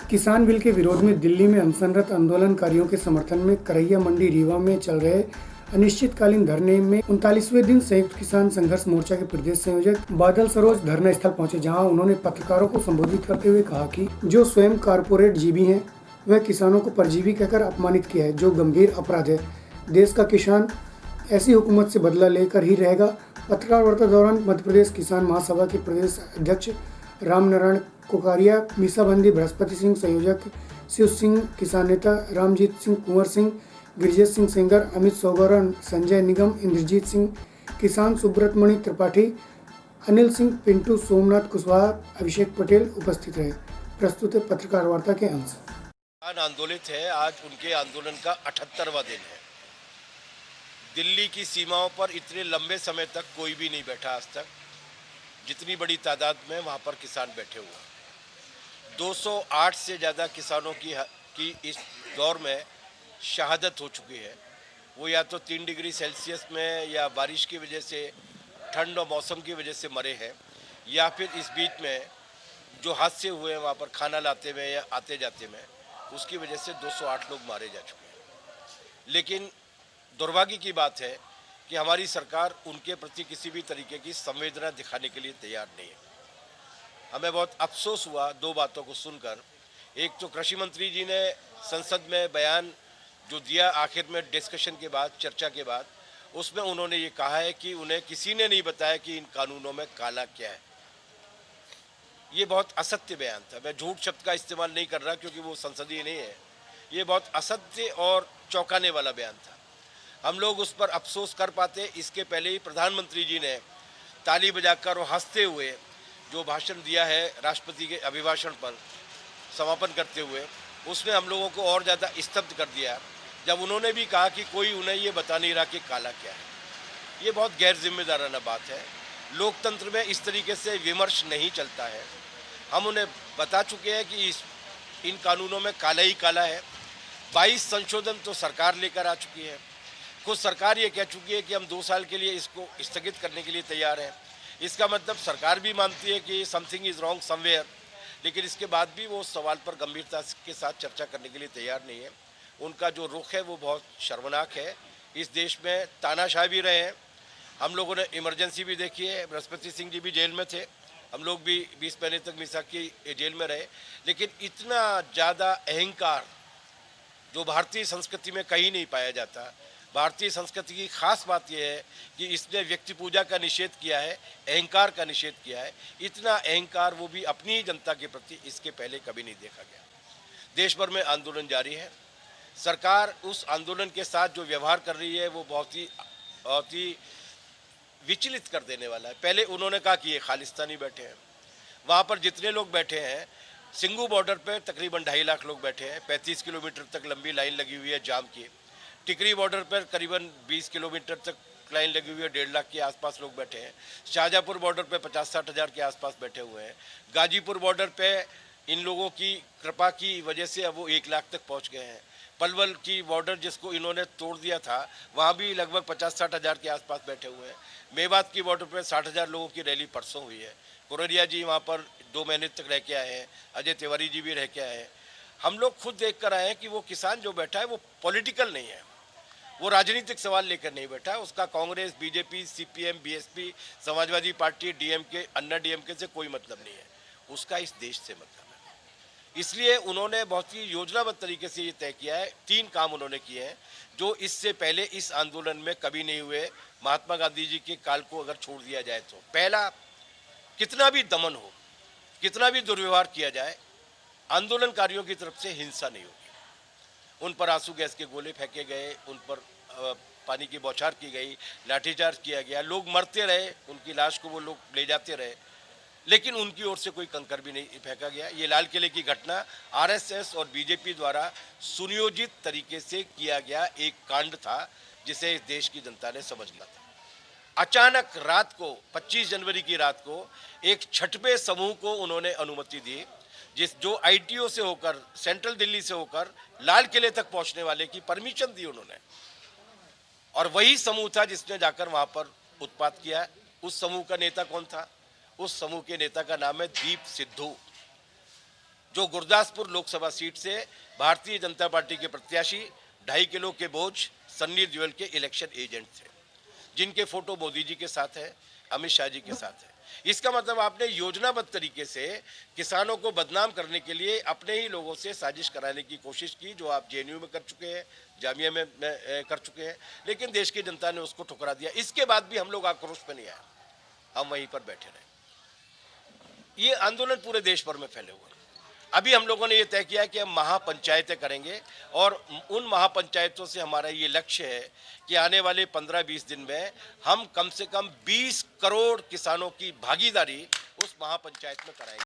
किसान बिल के विरोध में दिल्ली में अनशनरत आंदोलनकारियों के समर्थन में करैया मंडी रीवा में चल रहे अनिश्चितकालीन धरने में 39वें दिन संयुक्त किसान संघर्ष मोर्चा के प्रदेश संयोजक बादल सरोज धरना स्थल पहुंचे, जहां उन्होंने पत्रकारों को संबोधित करते हुए कहा कि जो स्वयं कारपोरेट जीवी हैं वह किसानों को परजीवी कहकर अपमानित किया है, जो गंभीर अपराध है। देश का किसान ऐसी हुकूमत से बदला लेकर ही रहेगा। पत्रकार वार्ता दौरान मध्य प्रदेश किसान महासभा के प्रदेश अध्यक्ष रामनारायण कोकारिया, मीसाबंदी बृहस्पति सिंह, संयोजक शिव सिंह, किसान नेता रामजीत सिंह, कुंवर सिंह, गिरिजेश सिंह सेंगर, अमित सोगौरा, संजय निगम, इंद्रजीत सिंह, किसान सुब्रतमणि त्रिपाठी, अनिल सिंह, पिंटू, सोमनाथ कुशवाहा, अभिषेक पटेल उपस्थित रहे। प्रस्तुत है पत्रकार वार्ता के अंश। आंदोलित है, आज उनके आंदोलन का 78वां दिन है। दिल्ली की सीमाओं पर इतने लंबे समय तक कोई भी नहीं बैठा आज तक, जितनी बड़ी तादाद में वहाँ पर किसान बैठे हुए हैं। 208 से ज़्यादा किसानों की इस दौर में शहादत हो चुकी है। वो या तो 3 डिग्री सेल्सियस में या बारिश की वजह से, ठंड और मौसम की वजह से मरे हैं, या फिर इस बीच में जो हादसे हुए हैं वहाँ पर खाना लाते में या आते जाते में, उसकी वजह से 208 लोग मारे जा चुके हैं। लेकिन दुर्भाग्य की बात है कि हमारी सरकार उनके प्रति किसी भी तरीके की संवेदना दिखाने के लिए तैयार नहीं है। हमें बहुत अफसोस हुआ 2 बातों को सुनकर। एक तो कृषि मंत्री जी ने संसद में बयान जो दिया आखिर में डिस्कशन के बाद, चर्चा के बाद, उसमें उन्होंने ये कहा है कि उन्हें किसी ने नहीं बताया कि इन कानूनों में काला क्या है। ये बहुत असत्य बयान था। मैं झूठ शब्द का इस्तेमाल नहीं कर रहा क्योंकि वो संसदीय नहीं है। ये बहुत असत्य और चौंकाने वाला बयान था। हम लोग उस पर अफसोस कर पाते, इसके पहले ही प्रधानमंत्री जी ने ताली बजाकर और हंसते हुए जो भाषण दिया है राष्ट्रपति के अभिभाषण पर समापन करते हुए, उसने हम लोगों को और ज़्यादा स्तब्ध कर दिया, जब उन्होंने भी कहा कि कोई उन्हें ये बता नहीं रहा कि काला क्या है। ये बहुत गैर जिम्मेदाराना बात है। लोकतंत्र में इस तरीके से विमर्श नहीं चलता है। हम उन्हें बता चुके हैं कि इन कानूनों में काला ही काला है। 22 संशोधन तो सरकार लेकर आ चुकी है। खुद सरकार ये कह चुकी है कि हम 2 साल के लिए इसको स्थगित करने के लिए तैयार हैं। इसका मतलब सरकार भी मानती है कि समथिंग इज़ रॉन्ग समवेयर, लेकिन इसके बाद भी वो सवाल पर गंभीरता के साथ चर्चा करने के लिए तैयार नहीं है। उनका जो रुख है वो बहुत शर्मनाक है। इस देश में तानाशाह भी रहे हैं। हम लोगों ने इमरजेंसी भी देखी है। बृहस्पति सिंह जी भी जेल में थे, हम लोग भी 20 महीने तक मिसाकी जेल में रहे। लेकिन इतना ज़्यादा अहंकार जो भारतीय संस्कृति में कहीं नहीं पाया जाता। भारतीय संस्कृति की खास बात यह है कि इसने व्यक्ति पूजा का निषेध किया है, अहंकार का निषेध किया है। इतना अहंकार, वो भी अपनी ही जनता के प्रति, इसके पहले कभी नहीं देखा गया। देश भर में आंदोलन जारी है। सरकार उस आंदोलन के साथ जो व्यवहार कर रही है वो बहुत ही विचलित कर देने वाला है। पहले उन्होंने कहा कि ये खालिस्तानी बैठे हैं। वहाँ पर जितने लोग बैठे हैं, सिंघू बॉर्डर पर तकरीबन 2.5 लाख लोग बैठे हैं। 35 किलोमीटर तक लंबी लाइन लगी हुई है जाम की। टिकरी बॉर्डर पर करीबन 20 किलोमीटर तक लाइन लगी हुई है। 1.5 लाख के आसपास लोग बैठे हैं। शाहजहाँपुर बॉर्डर पे 50-60 हज़ार के आसपास बैठे हुए हैं। गाजीपुर बॉर्डर पे इन लोगों की कृपा की वजह से अब वो 1 लाख तक पहुंच गए हैं। पलवल की बॉर्डर जिसको इन्होंने तोड़ दिया था, वहाँ भी लगभग 50-60 हज़ार के आसपास बैठे हुए हैं। मेवात की बॉर्डर पर 60 हज़ार लोगों की रैली परसों हुई है। कोररिया जी वहाँ पर 2 महीने तक रह के आए हैं। अजय तिवारी जी भी रह के आए हैं। हम लोग खुद देख कर आए हैं कि वो किसान जो बैठा है वो पॉलिटिकल नहीं है, वो राजनीतिक सवाल लेकर नहीं बैठा है। उसका Congress, BJP, CPM, BSP, Samajwadi party, DMK, Anna DMK से कोई मतलब नहीं है। उसका इस देश से मतलब है। इसलिए उन्होंने बहुत ही योजनाबद्ध तरीके से ये तय किया है। 3 काम उन्होंने किए हैं जो इससे पहले इस आंदोलन में कभी नहीं हुए। महात्मा गांधी जी के काल को अगर छोड़ दिया जाए तो, पहला, कितना भी दमन हो, कितना भी दुर्व्यवहार किया जाए, आंदोलनकारियों की तरफ से हिंसा नहीं होगी। उन पर आंसू गैस के गोले फेंके गए, उन पर पानी की बौछार की गई, लाठीचार्ज किया गया, लोग मरते रहे, उनकी लाश को वो लोग ले जाते रहे, लेकिन उनकी ओर से कोई कंकर भी नहीं फेंका गया। ये लाल किले की घटना आरएसएस और बीजेपी द्वारा सुनियोजित तरीके से किया गया एक कांड था, जिसे इस देश की जनता ने समझ लिया था। अचानक रात को 25 जनवरी की रात को एक छठवें समूह को उन्होंने अनुमति दी, जो आईटीओ से होकर, सेंट्रल दिल्ली से होकर लाल किले तक पहुंचने वाले की परमिशन दी उन्होंने। और वही समूह था जिसने जाकर वहां पर उत्पात किया। उस समूह का नेता कौन था? उस समूह के नेता का नाम है दीप सिद्धू। जो गुरदासपुर लोकसभा सीट से भारतीय जनता पार्टी के प्रत्याशी 2.5 किलो के बोझ सन्नी देओल के इलेक्शन एजेंट थे, जिनके फोटो मोदी जी के साथ है, अमित शाह जी के साथ है। इसका मतलब आपने योजनाबद्ध तरीके से किसानों को बदनाम करने के लिए अपने ही लोगों से साजिश कराने की कोशिश की, जो आप जेएनयू में कर चुके हैं, जामिया में कर चुके हैं, लेकिन देश की जनता ने उसको ठुकरा दिया। इसके बाद भी हम लोग आक्रोश में नहीं आए, हम वहीं पर बैठे रहे। ये आंदोलन पूरे देश भर में फैले हुए हैं। अभी हम लोगों ने ये तय किया कि हम महापंचायतें करेंगे और उन महापंचायतों से हमारा ये लक्ष्य है कि आने वाले 15-20 दिन में हम कम से कम 20 करोड़ किसानों की भागीदारी उस महापंचायत में कराएंगे।